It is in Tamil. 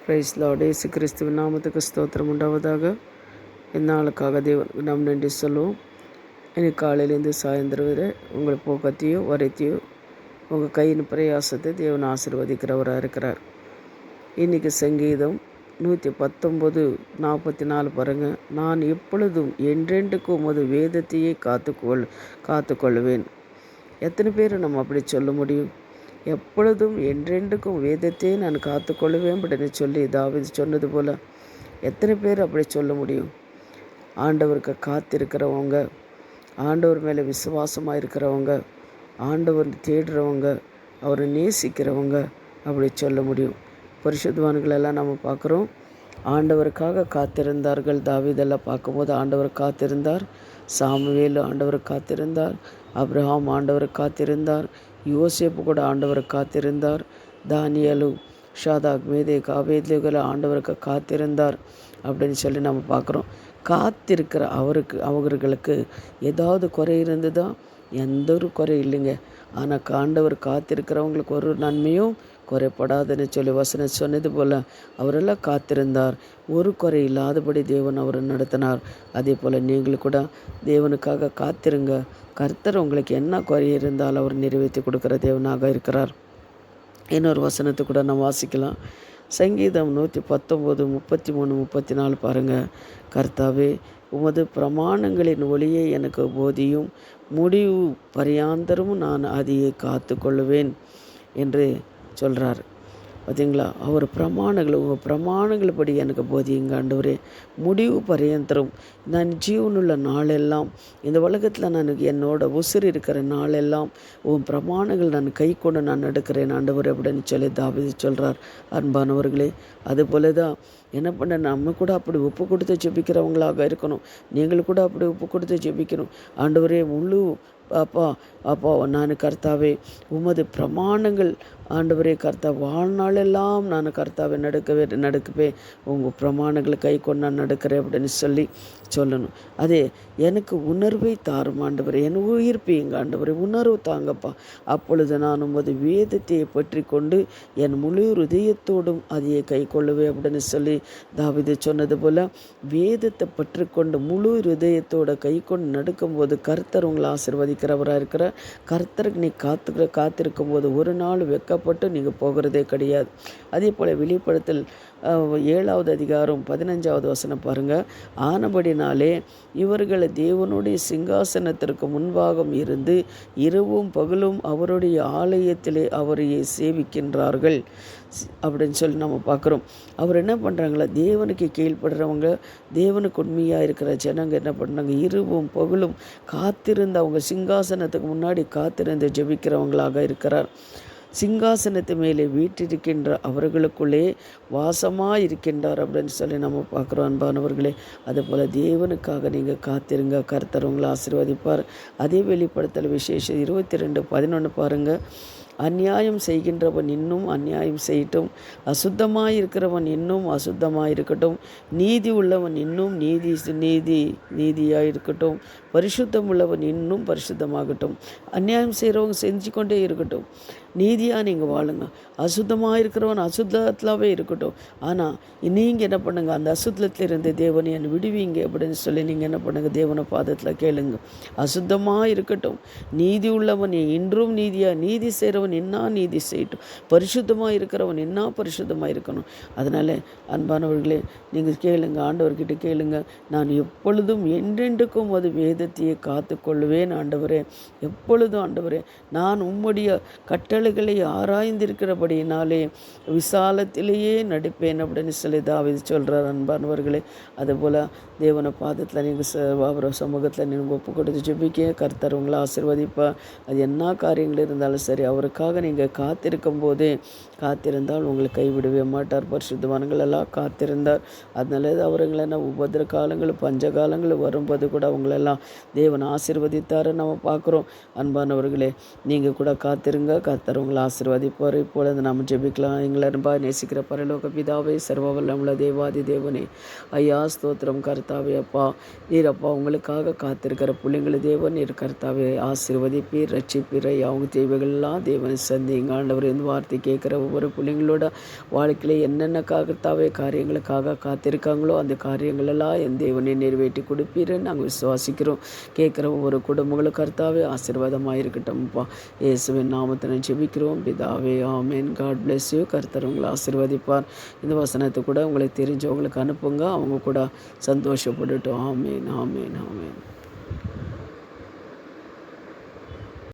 Price Lord. இயேசு கிறிஸ்துவின் நாமத்துக்கு ஸ்தோத்திரம் உண்டாவதாக. இந்நாளுக்காக தேவனுக்கு நாம் நன்றி சொல்லுவோம். இன்னைக்கு காலையிலேருந்து சாயந்தரம் வரை உங்கள் போக்கத்தையோ வரைத்தையோ உங்கள் கையின் பிரயாசத்தை தேவன் ஆசீர்வதிக்கிறவராக இருக்கிறார். இன்றைக்கி சங்கீதம் 119:44 பாருங்கள். நான் எப்பொழுதும் என்றென்றுக்கும் உமது வேதத்தையே காத்துக்கொள்வேன். எத்தனை பேர் நம்ம அப்படி சொல்ல முடியும்? எப்பொழுதும் என்றென்றுக்கும் வேதத்தையே நான் காத்துக்கொள்வேன் அப்படின்னு சொல்லி தாவீது சொன்னது போல் எத்தனை பேர் அப்படி சொல்ல முடியும்? ஆண்டவருக்கு காத்திருக்கிறவங்க, ஆண்டவர் மேலே விசுவாசமாக இருக்கிறவங்க, ஆண்டவர் தேடுறவங்க, அவரை நேசிக்கிறவங்க அப்படி சொல்ல முடியும். பரிசுத்தவான்களெல்லாம் நம்ம பார்க்குறோம். ஆண்டவருக்காக காத்திருந்தார்கள். தாவீதெல்லாம் பார்க்கும்போது ஆண்டவர் காத்திருந்தார். சாமுவேல் ஆண்டவர் காத்திருந்தார். அப்ரஹாம் ஆண்டவர் காத்திருந்தார். யோசேப்பு கூட ஆண்டவர் காத்திருந்தார். தானியேலு, ஷாதாக், மேதேக், ஆபேத்நேகோ ஆண்டவருக்கு காத்திருந்தார் அப்படின்னு சொல்லி நம்ம பார்க்குறோம். காத்திருக்கிற அவர்களுக்கு ஏதாவது குறை இருந்ததா? எந்த ஒரு குறை இல்லைங்க. ஆனால் ஆண்டவர் காத்திருக்கிறவங்களுக்கு ஒரு நன்மையும் குறைப்படாதுன்னு சொல்லி வசனம் சொன்னது போல் அவரெல்லாம் காத்திருந்தார். ஒரு குறை இல்லாதபடி தேவன் அவரை நடத்தினார். அதே போல் நீங்களும் கூட தேவனுக்காக காத்திருங்க. கர்த்தர் உங்களுக்கு என்ன குறை இருந்தாலும் அவர் நிறைவேற்றி கொடுக்குற தேவனாக இருக்கிறார். இன்னொரு வசனத்தை கூட நம்ம வாசிக்கலாம். சங்கீதம் 119:33-34 பாருங்கள். கர்த்தாவே, உமது பிரமாணங்களின் ஒளியை எனக்கு போதியும், முடிவு பரியாந்தரமும் நான் அதையே காத்து கொள்ளுவேன் என்று சொல்கிறார். பார்த்தீங்களா? அவர் பிரமாணங்கள், உங்கள் பிரமாணங்கள்படி எனக்கு போதியுங்க ஆண்டவரே. முடிவு பரியந்தரம் நான் ஜீவனுள்ள நாளெல்லாம், இந்த உலகத்தில் நான் என்னோட உசிர் இருக்கிற நாளெல்லாம் உன் பிரமாணங்கள் நான் கை கொண்டு நான் நடக்கிறேன் ஆண்டவர் அப்படின்னு சொல்லி தாவீது சொல்கிறார். அன்பானவர்களே, அதுபோல தான் என்ன பண்ண நம்ம கூட அப்படி ஒப்பு கொடுத்து ஜெபிக்கிறவங்களாக இருக்கணும். நீங்கள் கூட அப்படி ஒப்பு கொடுத்து ஜெபிக்கணும். ஆண்டவரே, முழு அப்பா நான் கர்த்தாவே உமது பிரமாணங்கள் ஆண்டவரே கர்த்தா வாழ்நாளெல்லாம் நான் கர்த்தாவை நடக்கவே உங்கள் பிரமாணங்களை கை கொண்டு நான் நடக்கிறேன் அப்படின்னு சொல்லணும். அதே எனக்கு உணர்வை தாரும் ஆண்டவரே, என் உயிர்ப்பீங்க ஆண்டவரே, உணர்வு தாங்கப்பா. அப்பொழுது நான் உமது வேதத்தை பற்றி கொண்டு என் முழு ஹிருதயத்தோடும் அதையே கை கொள்ளுவேன் அப்படின்னு சொல்லி தாவீது சொன்னது போல் வேதத்தை பற்றி கொண்டு முழு ஹிருதயத்தோட கை கொண்டு நடக்கும்போது கர்த்தர் உங்களை ஆசீர்வதிக்கிறவராக இருக்கிற. கர்த்தருக்கு நீ காத்திருக்கும் போது ஒரு நாள் வெக்கப்பட்டு நீங்கள் போகிறதே கிடையாது. அதே போல் வெளிப்படுத்தல் 7வது அதிகாரம் 15வது வசனம் பாருங்கள். ஆனபடினாலே இவர்களை தேவனுடைய சிங்காசனத்திற்கு முன்பாக இருந்து இரவும் பகலும் அவருடைய ஆலயத்திலே அவரையே சேவிக்கின்றார்கள் அப்படின்னு சொல்லி நம்ம பார்க்குறோம். அவர் என்ன பண்ணுறாங்களா? தேவனுக்கு கீழ்ப்படுறவங்க, தேவனுக்கு உண்மையாக இருக்கிற ஜனங்க என்ன பண்ணுறாங்க? இரவும் பகலும் காத்திருந்து அவங்க சிங்காசனத்துக்கு முன்னாடி காத்திருந்து ஜெபிக்கிறவங்களாக இருக்கிறார். சிங்காசனத்து மேலே வீற்றிருக்கின்ற அவர்களுக்குள்ளே வாசமாக இருக்கின்றார் அப்படின்னு சொல்லி நம்ம பார்க்குறோம். அன்பானவர்களே, அதுபோல் தேவனுக்காக நீங்கள் காத்திருங்க. கர்த்தர் உங்களை ஆசீர்வதிப்பார். அதே வெளிப்படுத்தல் விசேஷம் 22:11 பாருங்கள். அநியாயம் செய்கின்றவன் இன்னும் அநியாயம் செய்யட்டும், அசுத்தமாக இருக்கிறவன் இன்னும் அசுத்தமாக இருக்கட்டும், நீதி உள்ளவன் இன்னும் நீதியாக இருக்கட்டும், பரிசுத்தம் உள்ளவன் இன்னும் பரிசுத்தமாகட்டும். அநியாயம் செய்கிறவங்க செஞ்சு கொண்டே இருக்கட்டும், நீதியாக நீங்கள் வாழுங்க. அசுத்தமாக இருக்கிறவன் அசுத்தத்திலாவே இருக்கட்டும். ஆனால் நீங்கள் என்ன பண்ணுங்கள்? அந்த அசுத்தத்தில் இருந்து தேவனை என்னை விடுவீங்க அப்படின்னு சொல்லி நீங்கள் என்ன பண்ணுங்கள்? தேவனை பாதத்தில் கேளுங்க. அசுத்தமாக இருக்கட்டும், நீதி உள்ளவன் இன்றும் நீதி செய்கிறவன் என்ன நீதி செய்யட்டும், பரிசுத்தமாக இருக்கிறவன் என்ன பரிசுத்தமாக இருக்கணும். அதனால் அன்பானவர்களே, நீங்கள் கேளுங்க, ஆண்டவர்கிட்ட கேளுங்க. நான் எப்பொழுதும் என்றென்றுக்கும் அது வேதத்தையே காத்து கொள்வேன் ஆண்டவரே. எப்பொழுதும் ஆண்டவரே, நான் உம்முடைய கட்டளைகளை ஆராய்ந்திருக்கிறபடியினாலே விசாலத்திலேயே நடிப்பேன் அப்படின்னு சொல்லி தாவீது சொல்கிறார். அன்பானவர்களே, அதுபோல் தேவன பாதத்தில் நீங்கள் அவர சமூகத்தில் நீங்கள் ஒப்பு கொடுத்து ஜெபிக்க கர்த்தர் உங்களை ஆசீர்வதிப்பார். அது என்ன காரியங்கள் இருந்தாலும் சரி, அவருக்காக நீங்கள் காத்திருந்தால் உங்களை கைவிடவே மாட்டார். பரிசுத்தவான்கள் எல்லாம் காத்திருந்தார். அதனால அவங்களெல்லாம் உபத்திர காலங்கள் பஞ்ச காலங்கள் வரும்போது கூட அவங்களெல்லாம் தேவன் ஆசீர்வதித்தாரு நம்ம பார்க்குறோம். அன்பானவர்களே, நீங்கள் கூட காத்திருங்க. கர்த்தர் உங்களை ஆசீர்வதிப்பார். இப்பொழுது நம்ம ஜெபிக்கலாம். எங்களை அன்பாக நேசிக்கிற பரலோக பிதாவே, சர்வ வல்லமுள்ள தேவாதி தேவனே, ஐயா ஸ்தோத்திரம் கர்த்தாவே. அப்பா நீர் அப்பா உங்களுக்காக காத்திருக்கிற பிள்ளைங்களை தேவன் நீர் கர்த்தாவே ஆசீர்வதிப்பீர், ரட்சிப்பீர். ஐயா அவங்க தேவைகள்லாம் தேவனை சந்திங்க ஆண்டவர். இந்த வார்த்தை கேட்குற ஒவ்வொரு பிள்ளைங்களோட வாழ்க்கையில் என்னென்ன கர்த்தாவே காரியங்களுக்காக காத்திருக்காங்களோ அந்த காரியங்களெல்லாம் என் தேவனை நிறைவேற்றி கொடுப்பீருன்னு நாங்கள் விசுவாசிக்கிறோம். கேட்குற ஒவ்வொரு குடும்பங்களும் கர்த்தாவே ஆசீர்வாதமாக இருக்கட்டும்ப்பா. இயேசுவின் நாமத்தினை ஜெபிக்கிறோம் பிதாவே, ஆமேன். God bless you. கர்த்தர் உங்களை ஆசீர்வதிப்பார். இந்த வசனத்தை கூட உங்களுக்கு தெரிஞ்சவங்களுக்கு அனுப்புங்க, அவங்க கூட சந்தோஷப்படட்டும். ஆமேன், ஆமேன், ஆமேன்.